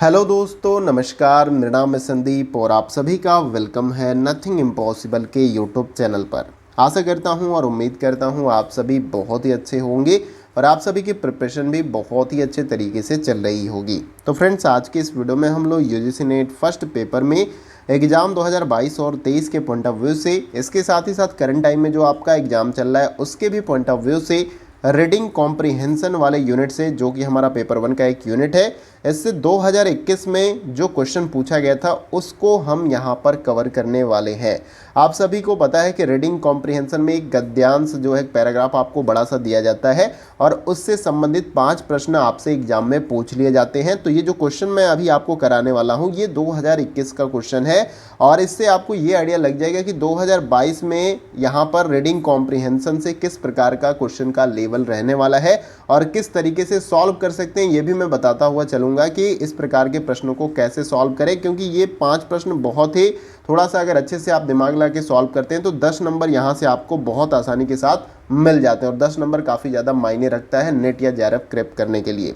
Hello दोस्तों, नमस्कार। मेरा नाम है संदीप और आप सभी का वेलकम है नथिंग इम्पॉसिबल के यूट्यूब चैनल पर। आशा करता हूं और उम्मीद करता हूं आप सभी बहुत ही अच्छे होंगे और आप सभी की प्रिपरेशन भी बहुत ही अच्छे तरीके से चल रही होगी। तो फ्रेंड्स, आज के इस वीडियो में हम लोग यूजीसी नेट फर्स्ट पेपर में एग्ज़ाम 2022 और 23 के पॉइंट ऑफ व्यू से, इसके साथ ही साथ करंट टाइम में जो आपका एग्ज़ाम चल रहा है उसके भी पॉइंट ऑफ व्यू से, रीडिंग कॉम्प्रिहेंशन वाले यूनिट से, जो कि हमारा पेपर 1 का एक यूनिट है, इससे 2021 में जो क्वेश्चन पूछा गया था उसको हम यहाँ पर कवर करने वाले हैं। आप सभी को पता है कि रीडिंग कॉम्प्रिहेंशन में एक गद्यांश जो है, पैराग्राफ आपको बड़ा सा दिया जाता है और उससे संबंधित 5 प्रश्न आपसे एग्जाम में पूछ लिए जाते हैं। तो ये जो क्वेश्चन मैं अभी आपको कराने वाला हूँ ये 2021 का क्वेश्चन है और इससे आपको ये आइडिया लग जाएगा कि 2022 में यहाँ पर रीडिंग कॉम्प्रिहेंशन से किस प्रकार का क्वेश्चन का लेवल रहने वाला है और किस तरीके से सॉल्व कर सकते हैं, ये भी मैं बताता हुआ चलूँगा कि इस प्रकार के प्रश्नों को कैसे सॉल्व करें। क्योंकि ये 5 प्रश्न बहुत ही थोड़ा सा अगर अच्छे से आप दिमाग लगा के सॉल्व करते हैं तो 10 नंबर यहाँ से आपको बहुत आसानी के साथ मिल जाते हैं और 10 नंबर काफ़ी ज़्यादा मायने रखता है नेट या जेआरएफ क्रैक करने के लिए।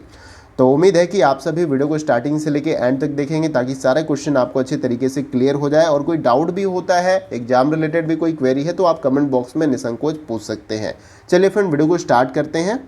तो उम्मीद है कि आप सभी वीडियो को स्टार्टिंग से लेके एंड तक देखेंगे ताकि सारे क्वेश्चन आपको अच्छे तरीके से क्लियर हो जाए। और कोई डाउट भी होता है, एग्जाम रिलेटेड भी कोई क्वेरी है, तो आप कमेंट बॉक्स में निसंकोच पूछ सकते हैं। चलिए फ्रेंड, वीडियो को स्टार्ट करते हैं।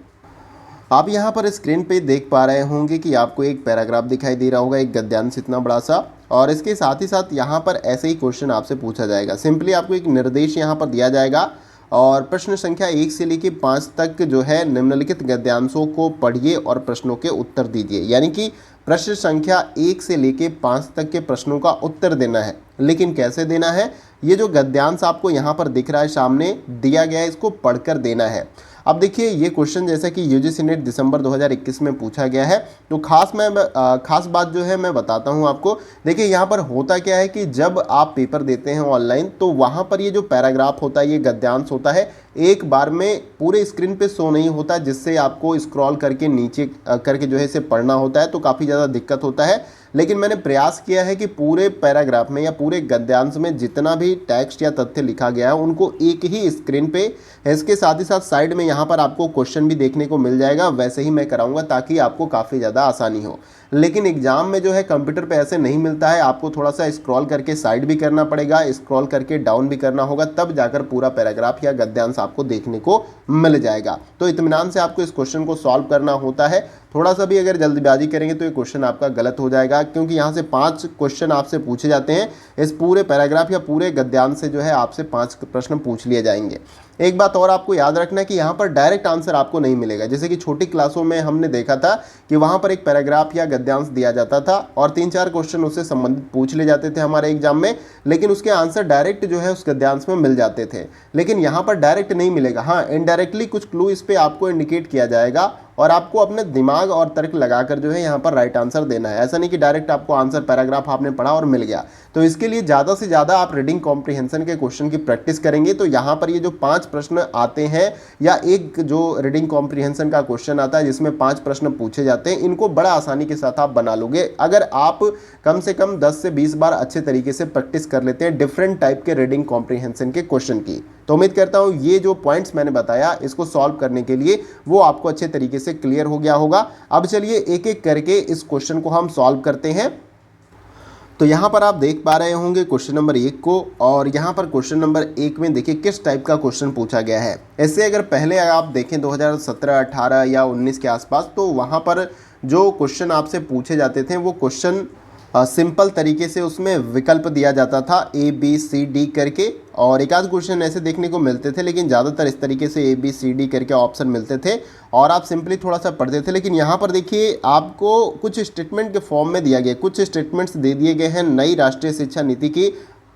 आप यहाँ पर स्क्रीन पे देख पा रहे होंगे कि आपको एक पैराग्राफ दिखाई दे रहा होगा, एक गद्यांश इतना बड़ा सा, और इसके साथ ही साथ यहाँ पर ऐसे ही क्वेश्चन आपसे पूछा जाएगा। सिंपली आपको एक निर्देश यहाँ पर दिया जाएगा और प्रश्न संख्या 1 से लेकर 5 तक जो है निम्नलिखित गद्यांशों को पढ़िए और प्रश्नों के उत्तर दीजिए। यानी कि प्रश्न संख्या 1 से लेकर 5 तक के प्रश्नों का उत्तर देना है। लेकिन कैसे देना है? ये जो गद्यांश आपको यहाँ पर दिख रहा है, सामने दिया गया है, इसको पढ़कर देना है। अब देखिए, ये क्वेश्चन जैसा कि यूजीसी नेट दिसंबर 2021 में पूछा गया है, तो खास बात जो है मैं बताता हूँ आपको। देखिए, यहाँ पर होता क्या है कि जब आप पेपर देते हैं ऑनलाइन तो वहाँ पर ये जो पैराग्राफ होता है, ये गद्यांश होता है, एक बार में पूरे स्क्रीन पे शो नहीं होता, जिससे आपको स्क्रॉल करके नीचे करके जो है इसे पढ़ना होता है, तो काफ़ी ज़्यादा दिक्कत होता है। लेकिन मैंने प्रयास किया है कि पूरे पैराग्राफ में या पूरे गद्यांश में जितना भी टेक्स्ट या तथ्य लिखा गया है उनको एक ही स्क्रीन पे, इसके साथ ही साथ साइड में यहाँ पर आपको क्वेश्चन भी देखने को मिल जाएगा, वैसे ही मैं कराऊंगा ताकि आपको काफ़ी ज़्यादा आसानी हो। लेकिन एग्जाम में जो है कंप्यूटर पे ऐसे नहीं मिलता है, आपको थोड़ा सा स्क्रॉल करके साइड भी करना पड़ेगा, स्क्रॉल करके डाउन भी करना होगा, तब जाकर पूरा पैराग्राफ या गद्यांश आपको देखने को मिल जाएगा। तो इत्मीनान से आपको इस क्वेश्चन को सॉल्व करना होता है। थोड़ा सा भी अगर जल्दबाजी करेंगे तो ये क्वेश्चन आपका गलत हो जाएगा, क्योंकि यहाँ से 5 क्वेश्चन आपसे पूछे जाते हैं। इस पूरे पैराग्राफ या पूरे गद्यांश से जो है आपसे 5 प्रश्न पूछ लिए जाएंगे। एक बात और आपको याद रखना है कि यहाँ पर डायरेक्ट आंसर आपको नहीं मिलेगा। जैसे कि छोटी क्लासों में हमने देखा था कि वहाँ पर एक पैराग्राफ या गद्यांश दिया जाता था और 3-4 क्वेश्चन उससे संबंधित पूछ ले जाते थे हमारे एग्जाम में, लेकिन उसके आंसर डायरेक्ट जो है उस गद्यांश में मिल जाते थे। लेकिन यहाँ पर डायरेक्ट नहीं मिलेगा। हाँ, इनडायरेक्टली कुछ क्लू इस पर आपको इंडिकेट किया जाएगा और आपको अपने दिमाग और तर्क लगाकर जो है यहाँ पर राइट आंसर देना है। ऐसा नहीं कि डायरेक्ट आपको आंसर पैराग्राफ आपने पढ़ा और मिल गया। तो इसके लिए ज़्यादा से ज़्यादा आप रीडिंग कॉम्प्रिहेंशन के क्वेश्चन की प्रैक्टिस करेंगे तो यहाँ पर ये जो 5 प्रश्न आते हैं या एक जो रीडिंग कॉम्प्रिहेंशन का क्वेश्चन आता है जिसमें 5 प्रश्न पूछे जाते हैं, इनको बड़ा आसानी के साथ आप बना लोगे अगर आप कम से कम 10 से 20 बार अच्छे तरीके से प्रैक्टिस कर लेते हैं डिफरेंट टाइप के रीडिंग कॉम्प्रिहेंशन के क्वेश्चन की। तो उम्मीद करता हूँ ये जो पॉइंट्स मैंने बताया इसको सॉल्व करने के लिए वो आपको अच्छे तरीके से क्लियर हो गया होगा। अब चलिए एक एक करके इस क्वेश्चन को हम सॉल्व करते हैं। तो यहाँ पर आप देख पा रहे होंगे क्वेश्चन नंबर 1 को, और यहाँ पर क्वेश्चन नंबर 1 में देखिए किस टाइप का क्वेश्चन पूछा गया है। ऐसे अगर पहले आप देखें 2017, 18 या 19 के आसपास, तो वहाँ पर जो क्वेश्चन आपसे पूछे जाते थे वो क्वेश्चन सिंपल तरीके से उसमें विकल्प दिया जाता था ABCD करके, और एक आध क्वेश्चन ऐसे देखने को मिलते थे, लेकिन ज़्यादातर इस तरीके से ABCD करके ऑप्शन मिलते थे और आप सिंपली थोड़ा सा पढ़ते थे। लेकिन यहाँ पर देखिए आपको कुछ स्टेटमेंट के फॉर्म में दिया गया, कुछ स्टेटमेंट्स दे दिए गए हैं नई राष्ट्रीय शिक्षा नीति की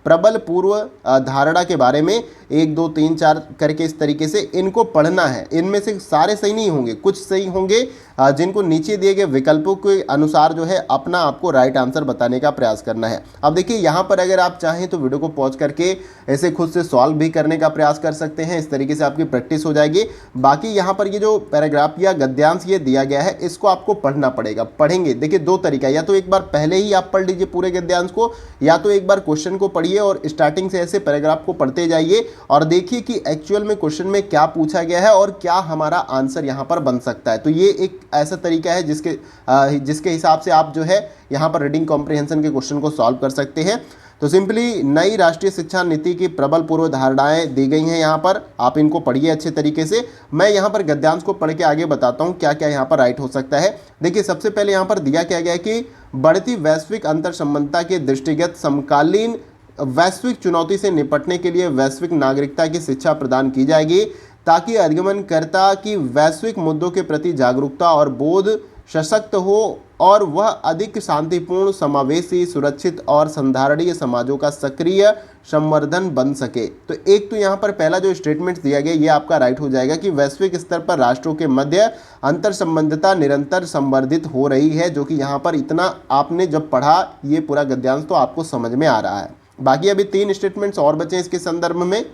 प्रबल पूर्व धारणा के बारे में, 1, 2, 3, 4 करके इस तरीके से इनको पढ़ना है। इनमें से सारे सही नहीं होंगे, कुछ सही होंगे, जिनको नीचे दिए गए विकल्पों के अनुसार जो है अपना आपको राइट आंसर बताने का प्रयास करना है। अब देखिए यहाँ पर अगर आप चाहें तो वीडियो को पॉज करके ऐसे खुद से सॉल्व भी करने का प्रयास कर सकते हैं, इस तरीके से आपकी प्रैक्टिस हो जाएगी। बाकी यहाँ पर ये जो पैराग्राफ या गद्यांश ये दिया गया है इसको आपको पढ़ना पड़ेगा। पढ़ेंगे, देखिए 2 तरीका, या तो एक बार पहले ही आप पढ़ लीजिए पूरे गद्यांश को, या तो एक बार क्वेश्चन को पढ़िए और स्टार्टिंग से ऐसे पैराग्राफ को पढ़ते जाइए और देखिए कि एक्चुअल में क्वेश्चन में क्या पूछा गया है और क्या हमारा आंसर यहाँ पर बन सकता है। तो ये एक ऐसा तरीका है जिसके हिसाब से आप जो है यहाँ पर रीडिंग कॉम्प्रिहेंशन के क्वेश्चन को सॉल्व कर सकते हैं। तो सिंपली नई राष्ट्रीय शिक्षा नीति की प्रबल पूर्व धारणाएं दी गई हैं यहाँ पर, आप इनको पढ़िए अच्छे तरीके से। मैं यहाँ पर गद्यांश को पढ़ के आगे बताता हूँ क्या क्या यहाँ पर राइट हो सकता है। देखिए सबसे पहले यहाँ पर दिया क्या गया है कि बढ़ती वैश्विक अंतर संबंधता के दृष्टिगत समकालीन वैश्विक चुनौती से निपटने के लिए वैश्विक नागरिकता की शिक्षा प्रदान की जाएगी ताकि अधिगमनकर्ता की वैश्विक मुद्दों के प्रति जागरूकता और बोध सशक्त हो और वह अधिक शांतिपूर्ण, समावेशी, सुरक्षित और संधारणीय समाजों का सक्रिय संवर्धन बन सके। तो एक तो यहाँ पर पहला जो स्टेटमेंट दिया गया ये आपका राइट हो जाएगा कि वैश्विक स्तर पर राष्ट्रों के मध्य अंतर संबंधता निरंतर संवर्धित हो रही है, जो कि यहाँ पर इतना आपने जब पढ़ा ये पूरा गद्यांश तो आपको समझ में आ रहा है। बाकी अभी 3 स्टेटमेंट्स और बचे इसके संदर्भ में,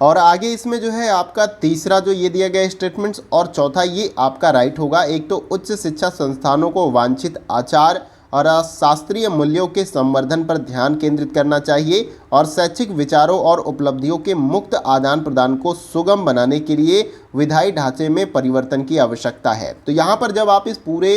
और आगे इसमें जो है आपका तीसरा जो ये दिया गया स्टेटमेंट्स और चौथा ये आपका राइट होगा। एक तो उच्च शिक्षा संस्थानों को वांछित आचार और शास्त्रीय मूल्यों के संवर्धन पर ध्यान केंद्रित करना चाहिए और शैक्षिक विचारों और उपलब्धियों के मुक्त आदान प्रदान को सुगम बनाने के लिए विधायी ढांचे में परिवर्तन की आवश्यकता है। तो यहाँ पर जब आप इस पूरे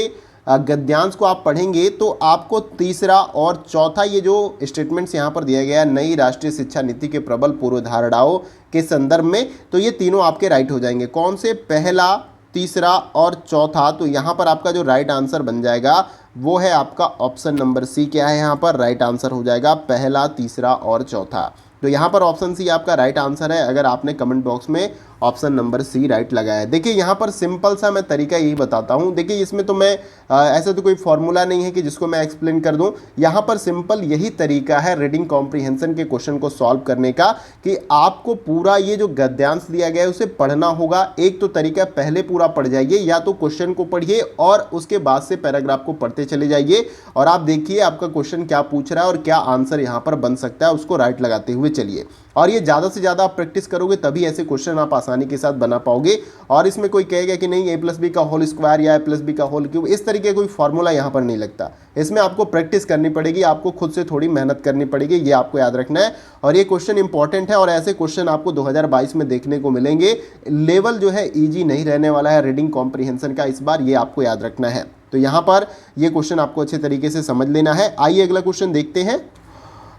गद्यांश को आप पढ़ेंगे तो आपको तीसरा और चौथा ये जो स्टेटमेंट्स यहाँ पर दिया गया है नई राष्ट्रीय शिक्षा नीति के प्रबल पूर्व धारणाओं के संदर्भ में, तो ये तीनों आपके राइट हो जाएंगे। कौन से? पहला, तीसरा और चौथा। तो यहाँ पर आपका जो राइट आंसर बन जाएगा वो है आपका ऑप्शन नंबर सी। क्या है यहाँ पर? राइट आंसर हो जाएगा पहला, तीसरा और चौथा। तो यहाँ पर ऑप्शन सी आपका राइट आंसर है अगर आपने कमेंट बॉक्स में ऑप्शन नंबर सी राइट लगाया है। देखिए यहाँ पर सिंपल सा मैं तरीका यही बताता हूँ। देखिए इसमें तो मैं ऐसा तो कोई फॉर्मूला नहीं है कि जिसको मैं एक्सप्लेन कर दूँ। यहाँ पर सिंपल यही तरीका है रीडिंग कॉम्प्रिहेंशन के क्वेश्चन को सॉल्व करने का कि आपको पूरा ये जो गद्यांश दिया गया है उसे पढ़ना होगा। एक तो तरीका पहले पूरा पढ़ जाइए या तो क्वेश्चन को पढ़िए और उसके बाद से पैराग्राफ को पढ़ते चले जाइए और आप देखिए आपका क्वेश्चन क्या पूछ रहा है और क्या आंसर यहाँ पर बन सकता है, उसको राइट लगाते हुए चलिए। और ये ज़्यादा से ज़्यादा आप प्रैक्टिस करोगे तभी ऐसे क्वेश्चन आप आसानी के साथ बना पाओगे। और इसमें कोई कहेगा कि नहीं a+b का होल स्क्वायर या a+b का होल क्यूब, इस तरीके कोई फॉर्मूला यहाँ पर नहीं लगता। इसमें आपको प्रैक्टिस करनी पड़ेगी, आपको खुद से थोड़ी मेहनत करनी पड़ेगी, ये आपको याद रखना है। और ये क्वेश्चन इंपॉर्टेंट है और ऐसे क्वेश्चन आपको 2022 में देखने को मिलेंगे। लेवल जो है ईजी नहीं रहने वाला है रीडिंग कॉम्प्रिहेंशन का इस बार, ये आपको याद रखना है। तो यहाँ पर ये क्वेश्चन आपको अच्छे तरीके से समझ लेना है। आइए अगला क्वेश्चन देखते हैं।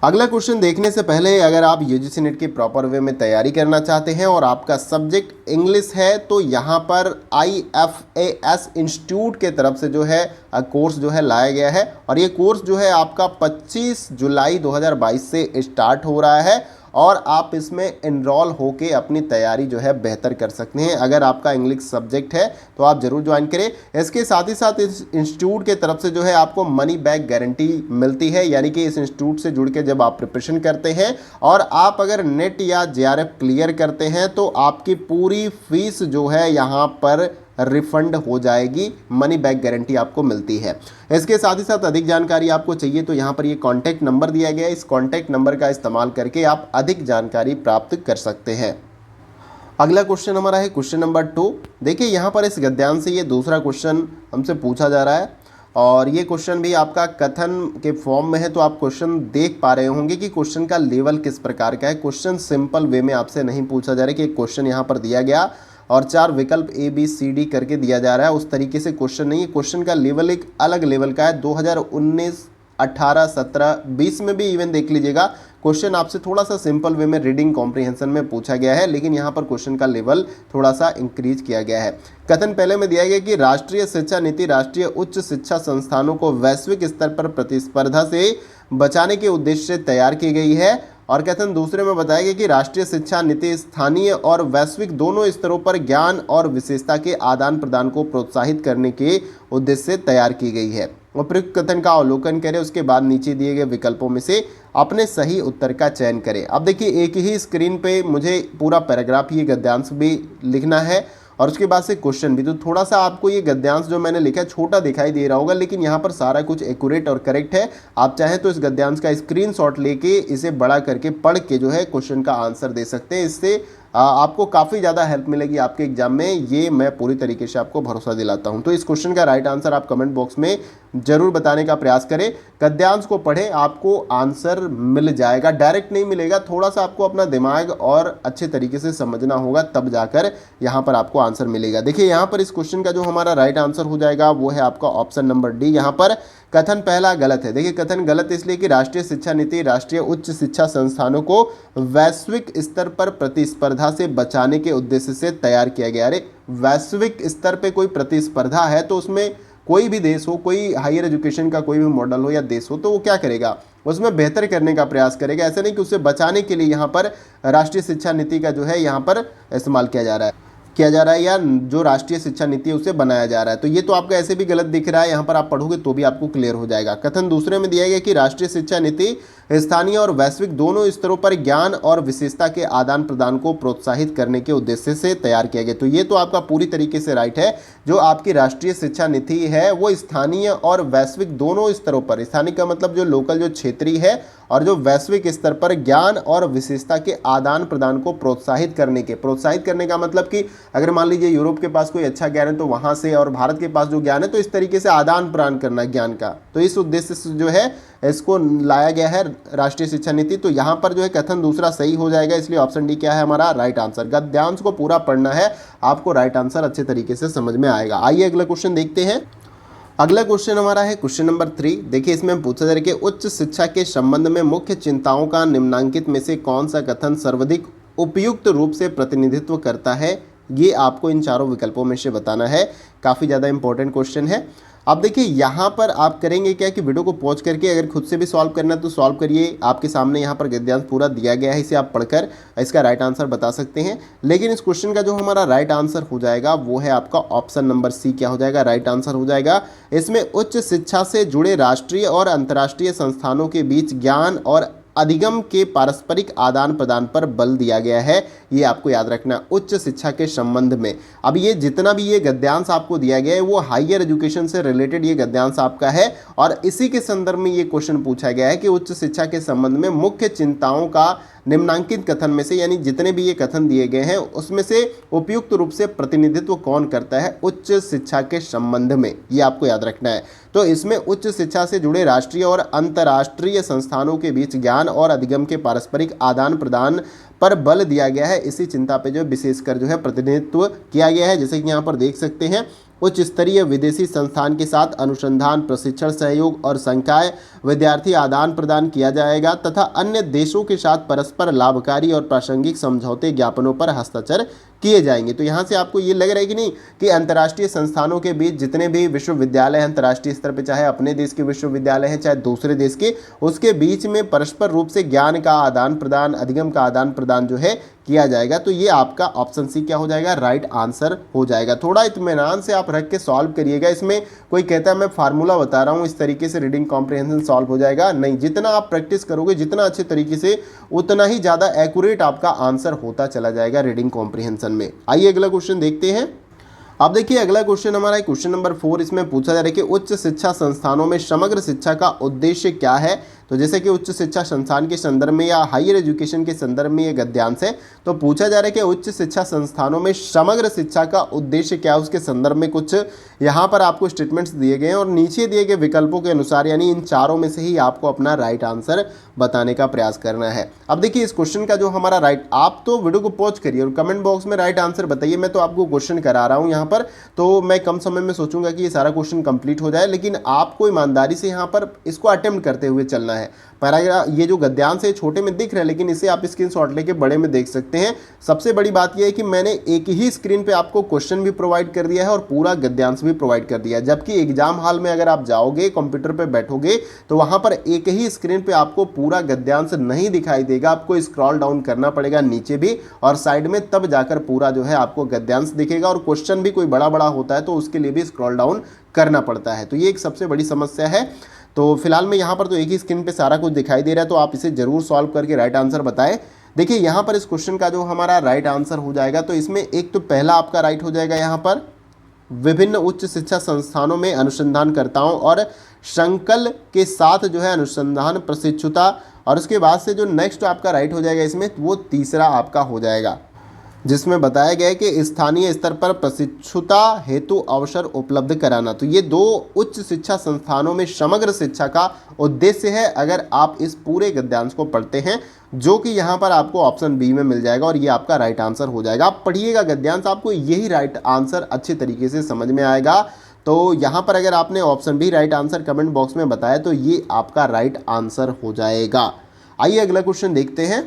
अगला क्वेश्चन देखने से पहले अगर आप यूजीसी नेट की प्रॉपर वे में तैयारी करना चाहते हैं और आपका सब्जेक्ट इंग्लिश है तो यहाँ पर IFAS इंस्टीट्यूट के तरफ से जो है कोर्स जो है लाया गया है और ये कोर्स जो है आपका 25 जुलाई 2022 से स्टार्ट हो रहा है और आप इसमें एनरोल होके अपनी तैयारी जो है बेहतर कर सकते हैं। अगर आपका इंग्लिश सब्जेक्ट है तो आप जरूर ज्वाइन करें। इसके साथ ही साथ इस इंस्टीट्यूट के तरफ से जो है आपको मनी बैक गारंटी मिलती है, यानी कि इस इंस्टीट्यूट से जुड़ के जब आप प्रिपरेशन करते हैं और आप अगर नेट या JRF क्लियर करते हैं तो आपकी पूरी फीस जो है यहाँ पर रिफंड हो जाएगी, मनी बैक गारंटी आपको मिलती है। इसके साथ ही साथ अधिक जानकारी आपको चाहिए तो यहाँ पर ये कॉन्टैक्ट नंबर दिया गया है, इस कॉन्टैक्ट नंबर का इस्तेमाल करके आप अधिक जानकारी प्राप्त कर सकते हैं। अगला क्वेश्चन हमारा है क्वेश्चन नंबर 2। देखिए यहाँ पर इस गद्यांश से ये दूसरा क्वेश्चन हमसे पूछा जा रहा है और ये क्वेश्चन भी आपका कथन के फॉर्म में है, तो आप क्वेश्चन देख पा रहे होंगे कि क्वेश्चन का लेवल किस प्रकार का है। क्वेश्चन सिंपल वे में आपसे नहीं पूछा जा रहा है कि एक क्वेश्चन यहाँ पर दिया गया और 4 विकल्प ABCD करके दिया जा रहा है, उस तरीके से क्वेश्चन नहीं है। क्वेश्चन का लेवल एक अलग लेवल का है। 2019, 18, 17, 20 में भी इवन देख लीजिएगा क्वेश्चन आपसे थोड़ा सा सिंपल वे में रीडिंग कॉम्प्रिहेंशन में पूछा गया है, लेकिन यहाँ पर क्वेश्चन का लेवल थोड़ा सा इंक्रीज किया गया है। कथन पहले में दिया गया कि राष्ट्रीय शिक्षा नीति राष्ट्रीय उच्च शिक्षा संस्थानों को वैश्विक स्तर पर प्रतिस्पर्धा से बचाने के उद्देश्य से तैयार की गई है। और कथन दूसरे में बताया गया कि राष्ट्रीय शिक्षा नीति स्थानीय और वैश्विक दोनों स्तरों पर ज्ञान और विशेषता के आदान प्रदान को प्रोत्साहित करने के उद्देश्य से तैयार की गई है। उपयुक्त कथन का अवलोकन करें, उसके बाद नीचे दिए गए विकल्पों में से अपने सही उत्तर का चयन करें। अब देखिए एक ही स्क्रीन पे मुझे पूरा पैराग्राफ ये गद्यांश भी लिखना है और उसके बाद से क्वेश्चन भी, तो थोड़ा सा आपको ये गद्यांश जो मैंने लिखा है छोटा दिखाई दे रहा होगा, लेकिन यहाँ पर सारा कुछ एक्यूरेट और करेक्ट है। आप चाहें तो इस गद्यांश का स्क्रीनशॉट लेके इसे बड़ा करके पढ़ के जो है क्वेश्चन का आंसर दे सकते हैं। इससे आपको काफ़ी ज़्यादा हेल्प मिलेगी आपके एग्जाम में, ये मैं पूरी तरीके से आपको भरोसा दिलाता हूँ। तो इस क्वेश्चन का राइट आंसर आप कमेंट बॉक्स में जरूर बताने का प्रयास करें। गद्यांश को पढ़ें, आपको आंसर मिल जाएगा, डायरेक्ट नहीं मिलेगा, थोड़ा सा आपको अपना दिमाग और अच्छे तरीके से समझना होगा, तब जाकर यहाँ पर आपको आंसर मिलेगा। देखिए यहाँ पर इस क्वेश्चन का जो हमारा राइट आंसर हो जाएगा वो है आपका ऑप्शन नंबर डी। यहाँ पर कथन पहला गलत है। देखिए कथन गलत इसलिए कि राष्ट्रीय शिक्षा नीति राष्ट्रीय उच्च शिक्षा संस्थानों को वैश्विक स्तर पर प्रतिस्पर्धा से बचाने के उद्देश्य से तैयार किया गया। अरे वैश्विक स्तर पे कोई प्रतिस्पर्धा है तो उसमें कोई भी देश हो, कोई हायर एजुकेशन का कोई भी मॉडल हो या देश हो, तो वो क्या करेगा, उसमें बेहतर करने का प्रयास करेगा। ऐसा नहीं कि उसे बचाने के लिए यहाँ पर राष्ट्रीय शिक्षा नीति का जो है यहाँ पर इस्तेमाल किया जा रहा है या जो राष्ट्रीय शिक्षा नीति है उसे बनाया जा रहा है। तो ये तो आपको ऐसे भी गलत दिख रहा है, यहाँ पर आप पढ़ोगे तो भी आपको क्लियर हो जाएगा। कथन दूसरे में दिया गया कि राष्ट्रीय शिक्षा नीति स्थानीय और वैश्विक दोनों स्तरों पर ज्ञान और विशेषता के आदान प्रदान को प्रोत्साहित करने के उद्देश्य से तैयार किया गया। तो ये तो आपका पूरी तरीके से राइट है। जो आपकी राष्ट्रीय शिक्षा नीति है वो स्थानीय और वैश्विक दोनों स्तरों पर, स्थानीय का मतलब जो लोकल जो क्षेत्रीय है, और जो वैश्विक स्तर पर ज्ञान और विशेषता के आदान प्रदान को प्रोत्साहित करने का मतलब कि अगर मान लीजिए यूरोप के पास कोई अच्छा ज्ञान है तो वहां से, और भारत के पास जो ज्ञान है तो इस तरीके से आदान प्रदान करना ज्ञान का, तो इस उद्देश्य से जो है इसको लाया गया है राष्ट्रीय शिक्षा नीति। तो यहाँ पर जो है कथन दूसरा सही हो जाएगा, इसलिए ऑप्शन डी क्या है हमारा राइट आंसर। गद्यांश को पूरा पढ़ना है, आपको राइट आंसर अच्छे तरीके से समझ में आएगा। आइए अगला क्वेश्चन देखते हैं। अगला क्वेश्चन हमारा है क्वेश्चन नंबर 3। देखिए इसमें पूछा जा रहा है कि उच्च शिक्षा के संबंध में मुख्य चिंताओं का निम्नलिखित में से कौन सा कथन सर्वाधिक उपयुक्त रूप से प्रतिनिधित्व करता है, ये आपको इन चारों विकल्पों में से बताना है। काफ़ी ज़्यादा इंपॉर्टेंट क्वेश्चन है। अब देखिए यहाँ पर आप करेंगे क्या कि वीडियो को पॉज करके अगर खुद से भी सॉल्व करना है तो सॉल्व करिए। आपके सामने यहाँ पर गद्यांश पूरा दिया गया है, इसे आप पढ़कर इसका राइट आंसर बता सकते हैं। लेकिन इस क्वेश्चन का जो हमारा राइट आंसर हो जाएगा वो है आपका ऑप्शन नंबर सी। क्या हो जाएगा, राइट आंसर हो जाएगा। इसमें उच्च शिक्षा से जुड़े राष्ट्रीय और अंतर्राष्ट्रीय संस्थानों के बीच ज्ञान और अधिगम के पारस्परिक आदान प्रदान पर बल दिया गया है। ये आपको याद रखना, उच्च शिक्षा के संबंध में। अब ये जितना भी ये गद्यांश आपको दिया गया है वो हायर एजुकेशन से रिलेटेड ये गद्यांश आपका है, और इसी के संदर्भ में ये क्वेश्चन पूछा गया है कि उच्च शिक्षा के संबंध में मुख्य चिंताओं का निम्नांकित कथन में से, यानी जितने भी ये कथन दिए गए हैं उसमें से उपयुक्त रूप से प्रतिनिधित्व कौन करता है उच्च शिक्षा के संबंध में, ये आपको याद रखना है। तो इसमें उच्च शिक्षा से जुड़े राष्ट्रीय और अंतर्राष्ट्रीय संस्थानों के बीच ज्ञान और अधिगम के पारस्परिक आदान प्रदान पर बल दिया गया है। इसी चिंता पे जो विशेषकर जो है प्रतिनिधित्व किया गया है। जैसे कि यहाँ पर देख सकते हैं, उच्च स्तरीय विदेशी संस्थान के साथ अनुसंधान, प्रशिक्षण, सहयोग और संकाय विद्यार्थी आदान प्रदान किया जाएगा तथा अन्य देशों के साथ परस्पर लाभकारी और प्रासंगिक समझौते ज्ञापनों पर हस्ताक्षर किए जाएंगे। तो यहाँ से आपको ये लग रहा है कि नहीं कि अंतर्राष्ट्रीय संस्थानों के बीच जितने भी विश्वविद्यालय हैं अंतर्राष्ट्रीय स्तर पर, चाहे अपने देश के विश्वविद्यालय हैं चाहे दूसरे देश के, उसके बीच में परस्पर रूप से ज्ञान का आदान प्रदान, अधिगम का आदान प्रदान जो है किया जाएगा। तो ये आपका ऑप्शन सी क्या हो जाएगा, राइट आंसर हो जाएगा। थोड़ा इत्मीनान से आप रख के सॉल्व करिएगा। इसमें कोई कहता है मैं फार्मूला बता रहा हूँ इस तरीके से रीडिंग कॉम्प्रिहेंशन सॉल्व हो जाएगा, नहीं। जितना आप प्रैक्टिस करोगे जितना अच्छे तरीके से, उतना ही ज़्यादा एक्यूरेट आपका आंसर होता चला जाएगा रीडिंग कॉम्प्रिहेंशन में। आइए अगला क्वेश्चन देखते हैं। अब देखिए अगला क्वेश्चन हमारा है क्वेश्चन नंबर 4। इसमें पूछा जा रहा है कि उच्च शिक्षा संस्थानों में समग्र शिक्षा का उद्देश्य क्या है। तो जैसे कि उच्च शिक्षा संस्थान के संदर्भ में या हायर एजुकेशन के संदर्भ में ये गद्यांश है, तो पूछा जा रहा है कि उच्च शिक्षा संस्थानों में समग्र शिक्षा का उद्देश्य क्या है, उसके संदर्भ में कुछ यहाँ पर आपको स्टेटमेंट्स दिए गए हैं और नीचे दिए गए विकल्पों के अनुसार, यानी इन चारों में से ही आपको अपना राइट आंसर बताने का प्रयास करना है। अब देखिए इस क्वेश्चन का जो हमारा राइट, आप तो वीडियो को पॉज करिए और कमेंट बॉक्स में राइट आंसर बताइए। मैं तो आपको क्वेश्चन करा रहा हूँ यहाँ पर, तो मैं कम समय में सोचूंगा कि ये सारा क्वेश्चन कंप्लीट हो जाए, लेकिन आपको ईमानदारी से यहाँ पर इसको अटेम्प्ट करते हुए चलना है। पैराग्राफ ये जो गद्यांश है छोटे में दिख रहा है, लेकिन इसे आप स्क्रीनशॉट लेके बड़े में देख सकते हैं। सबसे बड़ी बात यह है कि मैंने एक ही स्क्रीन पे आपको क्वेश्चन भी प्रोवाइड कर दिया है और पूरा गद्यांश भी प्रोवाइड कर दिया है। जबकि एग्जाम हॉल में अगर आप जाओगे, कंप्यूटर पे बैठोगे, तो वहां पर एक ही स्क्रीन पे आपको पूरा गद्यांश नहीं दिखाई देगा। आपको स्क्रॉल डाउन करना पड़ेगा नीचे भी और साइड में, तब जाकर पूरा जो है आपको गद्यांश दिखेगा। और क्वेश्चन भी कोई बड़ा बड़ा होता है तो उसके लिए भी स्क्रॉल डाउन करना पड़ता है। तो ये एक सबसे बड़ी समस्या है। तो फिलहाल में यहाँ पर तो एक ही स्क्रीन पे सारा कुछ दिखाई दे रहा है, तो आप इसे जरूर सॉल्व करके राइट आंसर बताएं। देखिए यहाँ पर इस क्वेश्चन का जो हमारा राइट आंसर हो जाएगा, तो इसमें एक तो पहला आपका राइट हो जाएगा यहाँ पर विभिन्न उच्च शिक्षा संस्थानों में अनुसंधानकर्ताओं और संकल के साथ जो है अनुसंधान प्रशिक्षुता, और उसके बाद से जो नेक्स्ट आपका राइट हो जाएगा इसमें, वो तीसरा आपका हो जाएगा। जिसमें बताया गया है कि स्थानीय स्तर पर प्रशिक्षुता हेतु अवसर उपलब्ध कराना। तो ये 2 उच्च शिक्षा संस्थानों में समग्र शिक्षा का उद्देश्य है अगर आप इस पूरे गद्यांश को पढ़ते हैं, जो कि यहाँ पर आपको ऑप्शन बी में मिल जाएगा और ये आपका राइट आंसर हो जाएगा। आप पढ़िएगा गद्यांश, आपको यही राइट आंसर अच्छे तरीके से समझ में आएगा। तो यहाँ पर अगर आपने option B right answer comment box में बताया तो ये आपका राइट आंसर हो जाएगा। आइए अगला क्वेश्चन देखते हैं।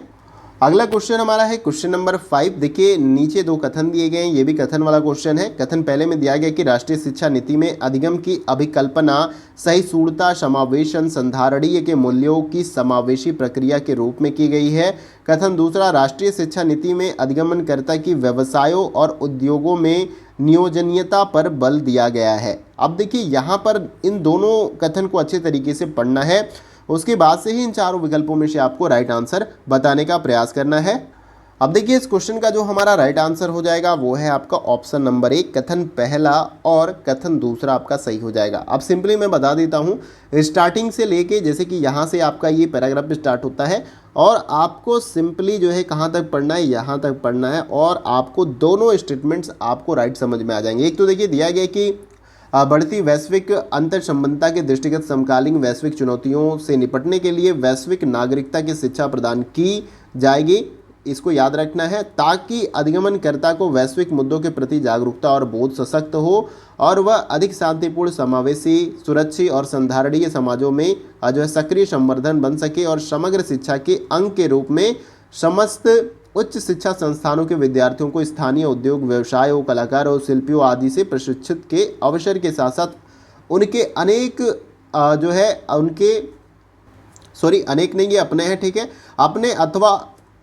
अगला क्वेश्चन हमारा है क्वेश्चन नंबर 5। देखिए नीचे 2 कथन दिए गए हैं, ये भी कथन वाला क्वेश्चन है। कथन पहले में दिया गया कि राष्ट्रीय शिक्षा नीति में अधिगम की अभिकल्पना सहिष्णुता समावेशन संधारणीय के मूल्यों की समावेशी प्रक्रिया के रूप में की गई है। कथन दूसरा, राष्ट्रीय शिक्षा नीति में अधिगमनकर्ता की व्यवसायों और उद्योगों में नियोजनीयता पर बल दिया गया है। अब देखिए यहाँ पर इन दोनों कथन को अच्छे तरीके से पढ़ना है, उसके बाद से ही इन चारों विकल्पों में से आपको राइट आंसर बताने का प्रयास करना है। अब देखिए इस क्वेश्चन का जो हमारा राइट आंसर हो जाएगा वो है आपका ऑप्शन नंबर 1, कथन पहला और कथन दूसरा आपका सही हो जाएगा। अब सिंपली मैं बता देता हूँ, स्टार्टिंग से लेके जैसे कि यहाँ से आपका ये पैराग्राफ स्टार्ट होता है और आपको सिंपली जो है कहाँ तक पढ़ना है, यहाँ तक पढ़ना है और आपको दोनों स्टेटमेंट्स आपको राइट समझ में आ जाएंगे। एक तो देखिए दिया गया कि बढ़ती वैश्विक अंतर संबंधता के दृष्टिगत समकालीन वैश्विक चुनौतियों से निपटने के लिए वैश्विक नागरिकता की शिक्षा प्रदान की जाएगी। इसको याद रखना है ताकि अधिगमनकर्ता को वैश्विक मुद्दों के प्रति जागरूकता और बोध सशक्त हो और वह अधिक शांतिपूर्ण समावेशी सुरक्षित और संधारणीय समाजों में जो है सक्रिय संवर्धन बन सके और समग्र शिक्षा के अंग के रूप में समस्त उच्च शिक्षा संस्थानों के विद्यार्थियों को स्थानीय उद्योग व्यवसायों कलाकारों शिल्पियों आदि से प्रशिक्षित के अवसर के साथ साथ उनके अनेक जो है उनके अनेक नहीं, ये अपने हैं, ठीक है, अपने अथवा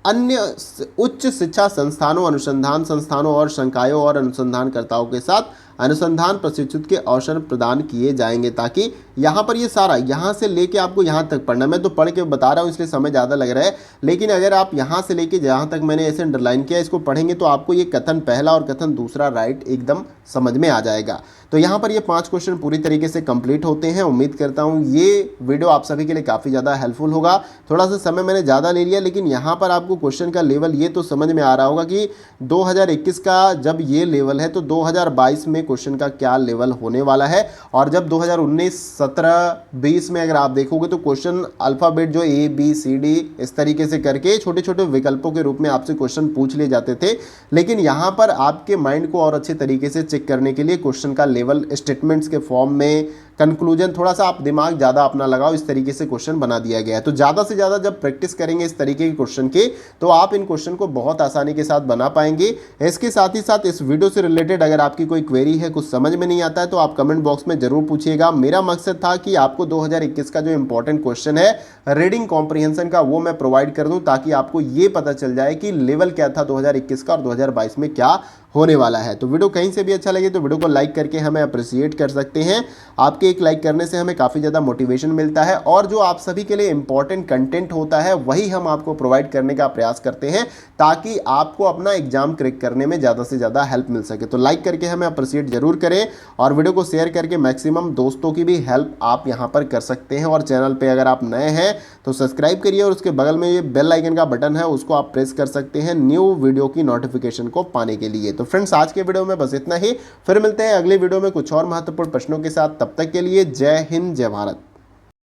अन्य उच्च शिक्षा संस्थानों अनुसंधान संस्थानों और संकायों और अनुसंधानकर्ताओं के साथ अनुसंधान प्रशिक्षित के अवसर प्रदान किए जाएंगे। ताकि यहाँ पर ये सारा यहाँ से लेके आपको यहाँ तक पढ़ना, मैं तो पढ़ के बता रहा हूँ इसलिए समय ज़्यादा लग रहा है, लेकिन अगर आप यहाँ से लेके जहाँ तक मैंने ऐसे अंडरलाइन किया इसको पढ़ेंगे तो आपको ये कथन पहला और कथन दूसरा राइट एकदम समझ में आ जाएगा। तो यहाँ पर ये 5 क्वेश्चन पूरी तरीके से कंप्लीट होते हैं। उम्मीद करता हूँ ये वीडियो आप सभी के लिए काफ़ी ज़्यादा हेल्पफुल होगा। थोड़ा सा समय मैंने ज़्यादा ले लिया, लेकिन यहाँ पर आपको क्वेश्चन का लेवल ये तो समझ में आ रहा होगा कि 2021 का जब ये लेवल है तो 2022 में क्वेश्चन का क्या लेवल होने वाला है। और जब 2019, 17, 20 में अगर आप देखोगे तो क्वेश्चन अल्फ़ाबेट जो ABCD इस तरीके से करके छोटे छोटे विकल्पों के रूप में आपसे क्वेश्चन पूछ लिए जाते थे, लेकिन यहाँ पर आपके माइंड को और अच्छे तरीके से चेक करने के लिए क्वेश्चन का लेवल स्टेटमेंट्स के फॉर्म में कंक्लूजन थोड़ा सा आप दिमाग ज़्यादा अपना लगाओ, इस तरीके से क्वेश्चन बना दिया गया है। तो ज़्यादा से ज़्यादा जब प्रैक्टिस करेंगे इस तरीके के क्वेश्चन के तो आप इन क्वेश्चन को बहुत आसानी के साथ बना पाएंगे। इसके साथ ही साथ इस वीडियो से रिलेटेड अगर आपकी कोई क्वेरी है, कुछ समझ में नहीं आता है तो आप कमेंट बॉक्स में जरूर पूछिएगा। मेरा मकसद था कि आपको 2021 का जो इंपॉर्टेंट क्वेश्चन है रीडिंग कॉम्प्रिहेंशन का वो मैं प्रोवाइड कर दूं ताकि आपको ये पता चल जाए कि लेवल क्या था 2021 का और 2022 में क्या होने वाला है। तो वीडियो कहीं से भी अच्छा लगे तो वीडियो को लाइक करके हमें अप्रिशिएट कर सकते हैं। आपके एक लाइक करने से हमें काफ़ी ज़्यादा मोटिवेशन मिलता है और जो आप सभी के लिए इंपॉर्टेंट कंटेंट होता है वही हम आपको प्रोवाइड करने का प्रयास करते हैं ताकि आपको अपना एग्जाम क्रैक करने में ज़्यादा से ज़्यादा हेल्प मिल सके। तो लाइक करके हमें अप्रिशिएट जरूर करें और वीडियो को शेयर करके मैक्सिमम दोस्तों की भी हेल्प आप यहाँ पर कर सकते हैं। और चैनल पर अगर आप नए हैं तो सब्सक्राइब करिए और उसके बगल में ये बेल आइकन का बटन है उसको आप प्रेस कर सकते हैं न्यू वीडियो की नोटिफिकेशन को पाने के लिए। तो फ्रेंड्स आज के वीडियो में बस इतना ही, फिर मिलते हैं अगले वीडियो में कुछ और महत्वपूर्ण प्रश्नों के साथ। तब तक के लिए जय हिंद, जय भारत।